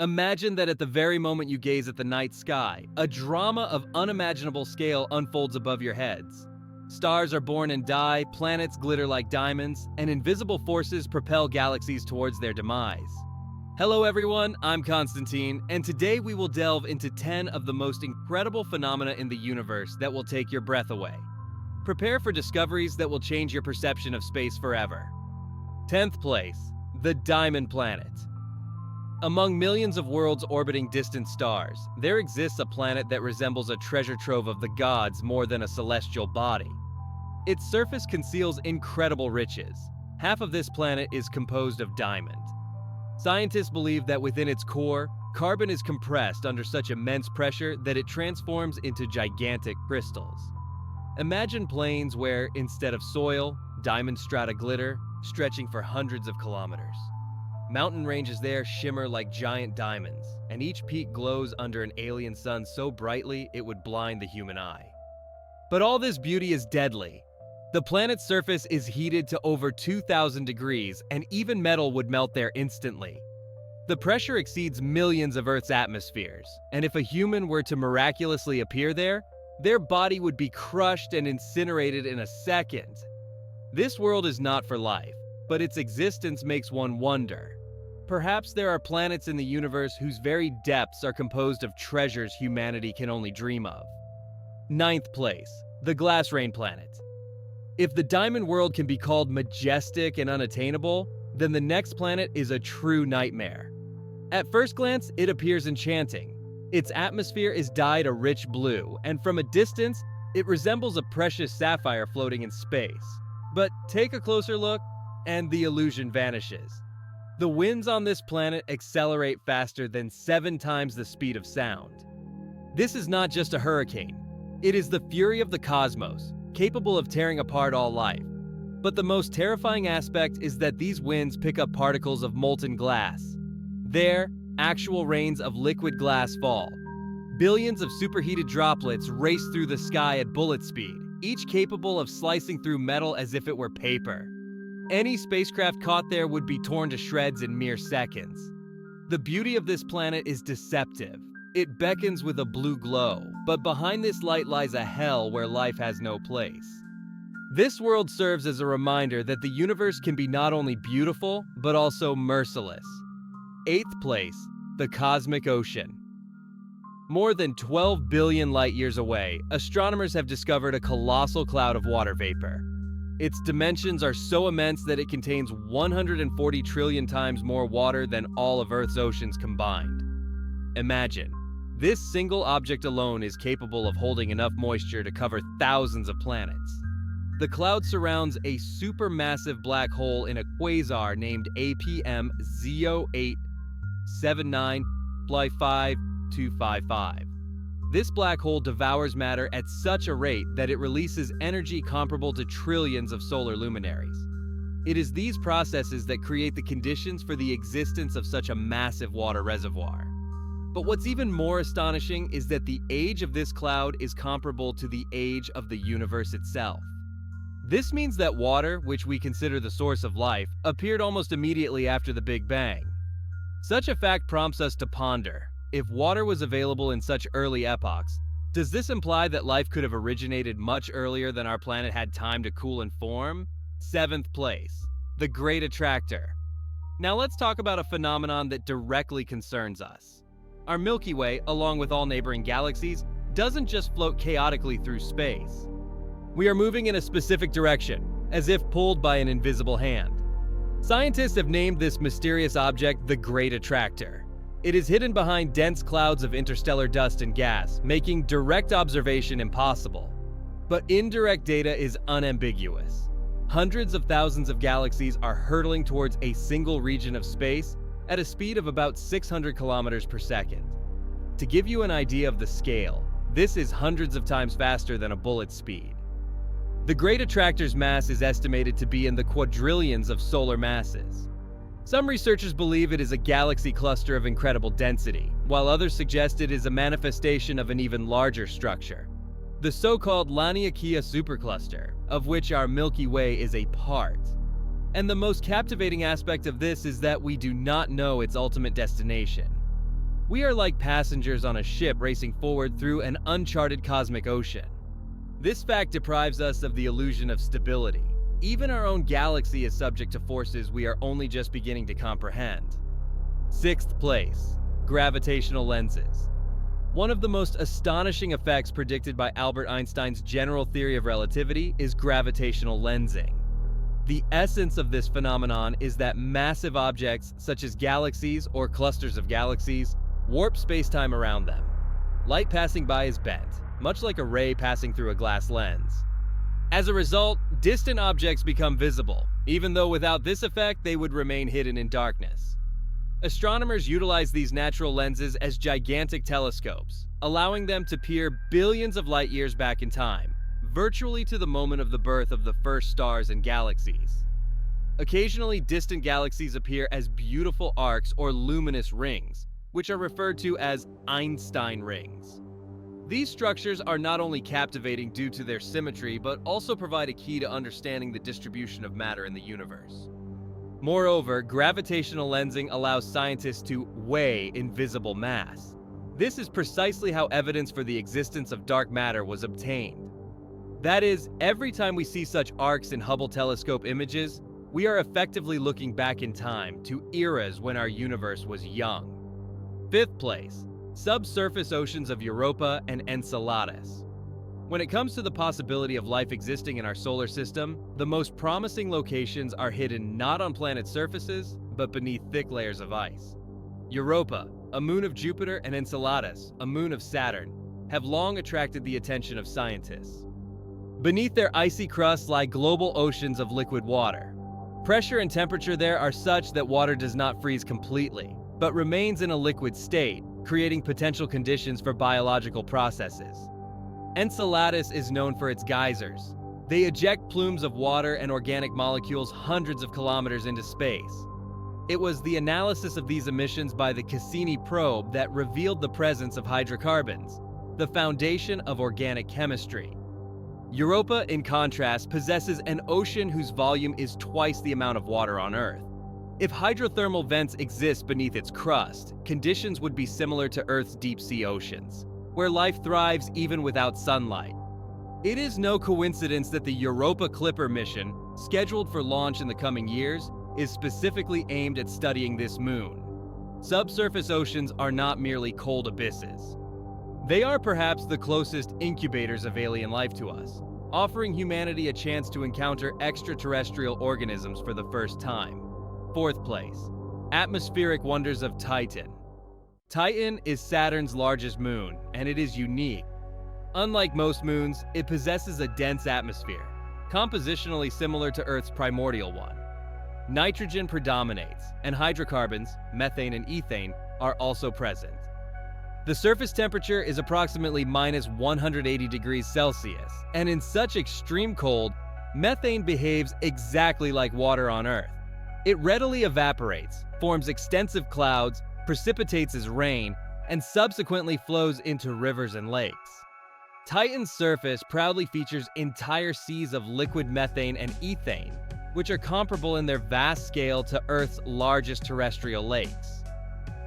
Imagine that at the very moment you gaze at the night sky, a drama of unimaginable scale unfolds above your heads. Stars are born and die, planets glitter like diamonds, and invisible forces propel galaxies towards their demise. Hello everyone, I'm Constantine, and today we will delve into 10 of the most incredible phenomena in the universe that will take your breath away. Prepare for discoveries that will change your perception of space forever. 10th place, the Diamond Planet. Among millions of worlds orbiting distant stars, there exists a planet that resembles a treasure trove of the gods more than a celestial body. Its surface conceals incredible riches. Half of this planet is composed of diamond. Scientists believe that within its core, carbon is compressed under such immense pressure that it transforms into gigantic crystals. Imagine plains where, instead of soil, diamond strata glitter, stretching for hundreds of kilometers. Mountain ranges there shimmer like giant diamonds, and each peak glows under an alien sun so brightly it would blind the human eye. But all this beauty is deadly. The planet's surface is heated to over 2,000 degrees, and even metal would melt there instantly. The pressure exceeds millions of Earth's atmospheres, and if a human were to miraculously appear there, their body would be crushed and incinerated in a second. This world is not for life, but its existence makes one wonder. Perhaps there are planets in the universe whose very depths are composed of treasures humanity can only dream of. 9th place, the Glass Rain Planet. If the diamond world can be called majestic and unattainable, then the next planet is a true nightmare. At first glance, it appears enchanting. Its atmosphere is dyed a rich blue, and from a distance, it resembles a precious sapphire floating in space. But take a closer look, and the illusion vanishes. The winds on this planet accelerate faster than 7 times the speed of sound. This is not just a hurricane. It is the fury of the cosmos, capable of tearing apart all life. But the most terrifying aspect is that these winds pick up particles of molten glass. There, actual rains of liquid glass fall. Billions of superheated droplets race through the sky at bullet speed, each capable of slicing through metal as if it were paper. Any spacecraft caught there would be torn to shreds in mere seconds. The beauty of this planet is deceptive. It beckons with a blue glow, but behind this light lies a hell where life has no place. This world serves as a reminder that the universe can be not only beautiful, but also merciless. 8th place, the Cosmic Ocean. More than 12 billion light years away, astronomers have discovered a colossal cloud of water vapor. Its dimensions are so immense that it contains 140 trillion times more water than all of Earth's oceans combined. Imagine, this single object alone is capable of holding enough moisture to cover thousands of planets. The cloud surrounds a supermassive black hole in a quasar named APM 0879-5255. This black hole devours matter at such a rate that it releases energy comparable to trillions of solar luminaries. It is these processes that create the conditions for the existence of such a massive water reservoir. But what's even more astonishing is that the age of this cloud is comparable to the age of the universe itself. This means that water, which we consider the source of life, appeared almost immediately after the Big Bang. Such a fact prompts us to ponder. If water was available in such early epochs, does this imply that life could have originated much earlier than our planet had time to cool and form? 7th place, the Great Attractor. Now let's talk about a phenomenon that directly concerns us. Our Milky Way, along with all neighboring galaxies, doesn't just float chaotically through space. We are moving in a specific direction, as if pulled by an invisible hand. Scientists have named this mysterious object the Great Attractor. It is hidden behind dense clouds of interstellar dust and gas, making direct observation impossible. But indirect data is unambiguous. Hundreds of thousands of galaxies are hurtling towards a single region of space at a speed of about 600 kilometers per second. To give you an idea of the scale, this is hundreds of times faster than a bullet's speed. The Great Attractor's mass is estimated to be in the quadrillions of solar masses. Some researchers believe it is a galaxy cluster of incredible density, while others suggest it is a manifestation of an even larger structure, the so-called Laniakea supercluster, of which our Milky Way is a part. And the most captivating aspect of this is that we do not know its ultimate destination. We are like passengers on a ship racing forward through an uncharted cosmic ocean. This fact deprives us of the illusion of stability. Even our own galaxy is subject to forces we are only just beginning to comprehend. Sixth place, gravitational lenses. One of the most astonishing effects predicted by Albert Einstein's general theory of relativity is gravitational lensing. The essence of this phenomenon is that massive objects, such as galaxies or clusters of galaxies, warp spacetime around them. Light passing by is bent, much like a ray passing through a glass lens. As a result, distant objects become visible, even though without this effect they would remain hidden in darkness. Astronomers utilize these natural lenses as gigantic telescopes, allowing them to peer billions of light years back in time, virtually to the moment of the birth of the first stars and galaxies. Occasionally, distant galaxies appear as beautiful arcs or luminous rings, which are referred to as Einstein rings. These structures are not only captivating due to their symmetry, but also provide a key to understanding the distribution of matter in the universe. Moreover, gravitational lensing allows scientists to weigh invisible mass. This is precisely how evidence for the existence of dark matter was obtained. That is, every time we see such arcs in Hubble telescope images, we are effectively looking back in time to eras when our universe was young. Fifth place, subsurface oceans of Europa and Enceladus. When it comes to the possibility of life existing in our solar system, the most promising locations are hidden not on planet surfaces, but beneath thick layers of ice. Europa, a moon of Jupiter, and Enceladus, a moon of Saturn, have long attracted the attention of scientists. Beneath their icy crust lie global oceans of liquid water. Pressure and temperature there are such that water does not freeze completely, but remains in a liquid state, creating potential conditions for biological processes. Enceladus is known for its geysers. They eject plumes of water and organic molecules hundreds of kilometers into space. It was the analysis of these emissions by the Cassini probe that revealed the presence of hydrocarbons, the foundation of organic chemistry. Europa, in contrast, possesses an ocean whose volume is twice the amount of water on Earth. If hydrothermal vents exist beneath its crust, conditions would be similar to Earth's deep-sea oceans, where life thrives even without sunlight. It is no coincidence that the Europa Clipper mission, scheduled for launch in the coming years, is specifically aimed at studying this moon. Subsurface oceans are not merely cold abysses. They are perhaps the closest incubators of alien life to us, offering humanity a chance to encounter extraterrestrial organisms for the first time. Fourth place, atmospheric wonders of Titan. Titan is Saturn's largest moon, and it is unique. Unlike most moons, it possesses a dense atmosphere, compositionally similar to Earth's primordial one. Nitrogen predominates, and hydrocarbons, methane and ethane, are also present. The surface temperature is approximately minus 180 degrees Celsius, and in such extreme cold, methane behaves exactly like water on Earth. It readily evaporates, forms extensive clouds, precipitates as rain, and subsequently flows into rivers and lakes. Titan's surface proudly features entire seas of liquid methane and ethane, which are comparable in their vast scale to Earth's largest terrestrial lakes.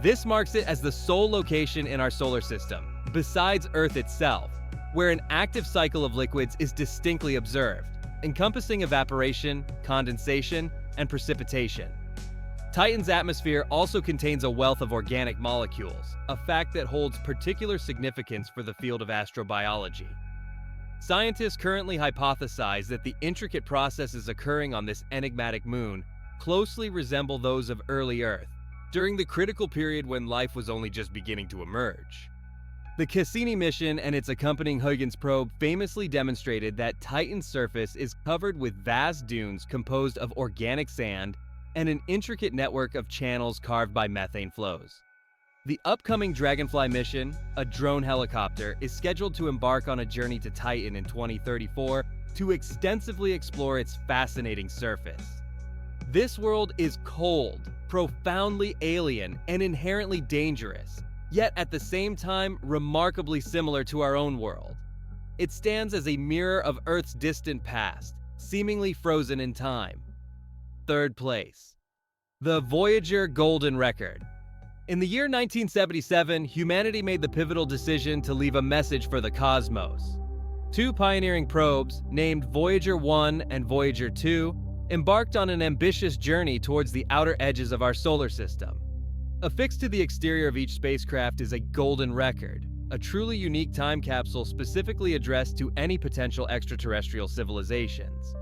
This marks it as the sole location in our solar system, besides Earth itself, where an active cycle of liquids is distinctly observed, encompassing evaporation, condensation, and precipitation. Titan's atmosphere also contains a wealth of organic molecules, a fact that holds particular significance for the field of astrobiology. Scientists currently hypothesize that the intricate processes occurring on this enigmatic moon closely resemble those of early Earth, during the critical period when life was only just beginning to emerge. The Cassini mission and its accompanying Huygens probe famously demonstrated that Titan's surface is covered with vast dunes composed of organic sand and an intricate network of channels carved by methane flows. The upcoming Dragonfly mission, a drone helicopter, is scheduled to embark on a journey to Titan in 2034 to extensively explore its fascinating surface. This world is cold, profoundly alien, and inherently dangerous, yet at the same time remarkably similar to our own world. It stands as a mirror of Earth's distant past, seemingly frozen in time. Third place, the Voyager Golden Record. In the year 1977, humanity made the pivotal decision to leave a message for the cosmos. Two pioneering probes, named Voyager 1 and Voyager 2, embarked on an ambitious journey towards the outer edges of our solar system. Affixed to the exterior of each spacecraft is a golden record, a truly unique time capsule specifically addressed to any potential extraterrestrial civilizations.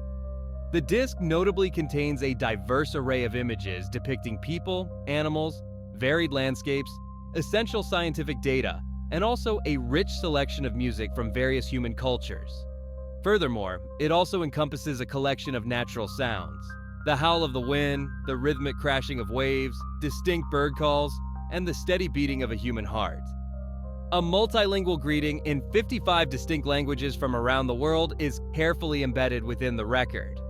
The disc notably contains a diverse array of images depicting people, animals, varied landscapes, essential scientific data, and also a rich selection of music from various human cultures. Furthermore, it also encompasses a collection of natural sounds: the howl of the wind, the rhythmic crashing of waves, distinct bird calls, and the steady beating of a human heart. A multilingual greeting in 55 distinct languages from around the world is carefully embedded within the record.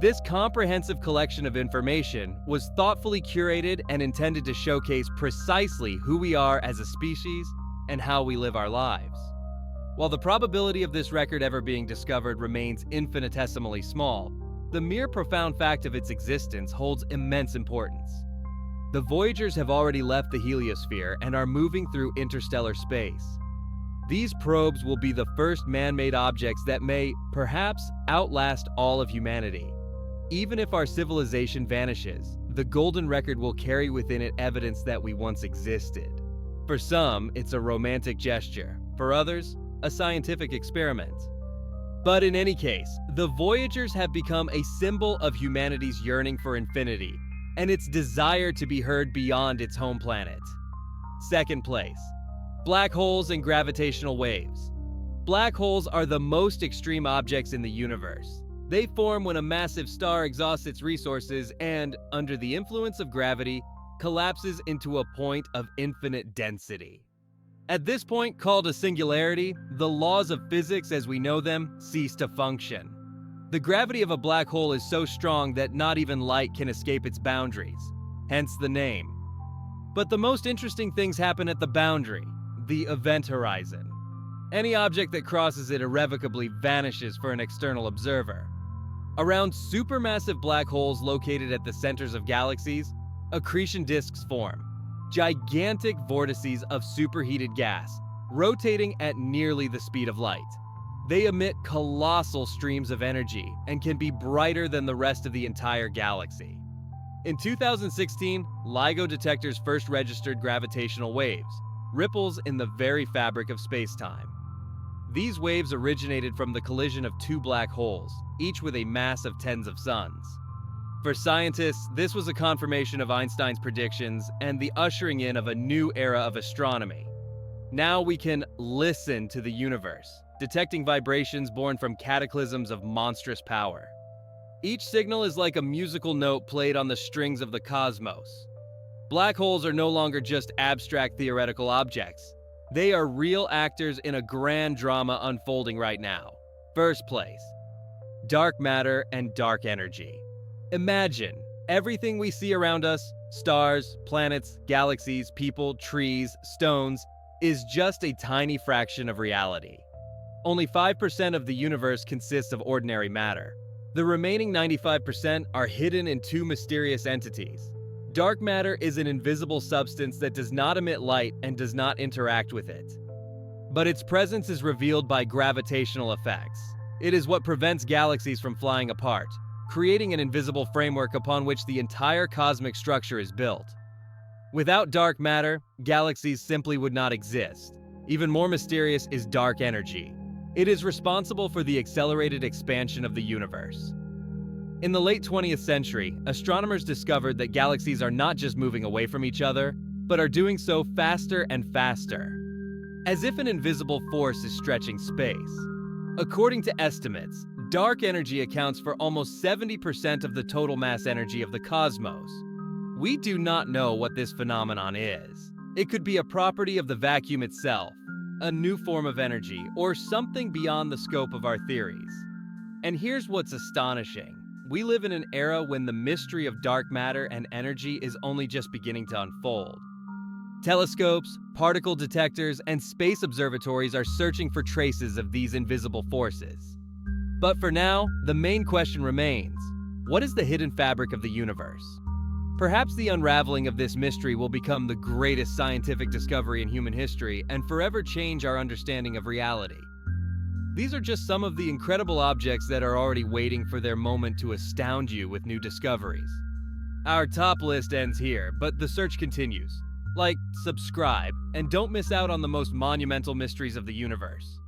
This comprehensive collection of information was thoughtfully curated and intended to showcase precisely who we are as a species and how we live our lives. While the probability of this record ever being discovered remains infinitesimally small, the mere profound fact of its existence holds immense importance. The Voyagers have already left the heliosphere and are moving through interstellar space. These probes will be the first man-made objects that may, perhaps, outlast all of humanity. Even if our civilization vanishes, the golden record will carry within it evidence that we once existed. For some, it's a romantic gesture. For others, a scientific experiment. But in any case, the Voyagers have become a symbol of humanity's yearning for infinity and its desire to be heard beyond its home planet. Second place, black holes and gravitational waves. Black holes are the most extreme objects in the universe. They form when a massive star exhausts its resources and, under the influence of gravity, collapses into a point of infinite density. At this point, called a singularity, the laws of physics as we know them cease to function. The gravity of a black hole is so strong that not even light can escape its boundaries, hence the name. But the most interesting things happen at the boundary, the event horizon. Any object that crosses it irrevocably vanishes for an external observer. Around supermassive black holes located at the centers of galaxies, accretion disks form, gigantic vortices of superheated gas, rotating at nearly the speed of light. They emit colossal streams of energy and can be brighter than the rest of the entire galaxy. In 2016, LIGO detectors first registered gravitational waves, ripples in the very fabric of space-time. These waves originated from the collision of two black holes, each with a mass of tens of suns. For scientists, this was a confirmation of Einstein's predictions and the ushering in of a new era of astronomy. Now we can listen to the universe, detecting vibrations born from cataclysms of monstrous power. Each signal is like a musical note played on the strings of the cosmos. Black holes are no longer just abstract theoretical objects. They are real actors in a grand drama unfolding right now. First place, dark matter and dark energy. Imagine everything we see around us, stars, planets, galaxies, people, trees, stones, is just a tiny fraction of reality. Only 5% of the universe consists of ordinary matter. The remaining 95% are hidden in two mysterious entities. Dark matter is an invisible substance that does not emit light and does not interact with it. But its presence is revealed by gravitational effects. It is what prevents galaxies from flying apart, creating an invisible framework upon which the entire cosmic structure is built. Without dark matter, galaxies simply would not exist. Even more mysterious is dark energy. It is responsible for the accelerated expansion of the universe. In the late 20th century, astronomers discovered that galaxies are not just moving away from each other, but are doing so faster and faster, as if an invisible force is stretching space. According to estimates, dark energy accounts for almost 70% of the total mass energy of the cosmos. We do not know what this phenomenon is. It could be a property of the vacuum itself, a new form of energy, or something beyond the scope of our theories. And here's what's astonishing. We live in an era when the mystery of dark matter and energy is only just beginning to unfold. Telescopes, particle detectors, and space observatories are searching for traces of these invisible forces. But for now, the main question remains: what is the hidden fabric of the universe? Perhaps the unraveling of this mystery will become the greatest scientific discovery in human history and forever change our understanding of reality. These are just some of the incredible objects that are already waiting for their moment to astound you with new discoveries. Our top list ends here, but the search continues. Like, subscribe, and don't miss out on the most monumental mysteries of the universe.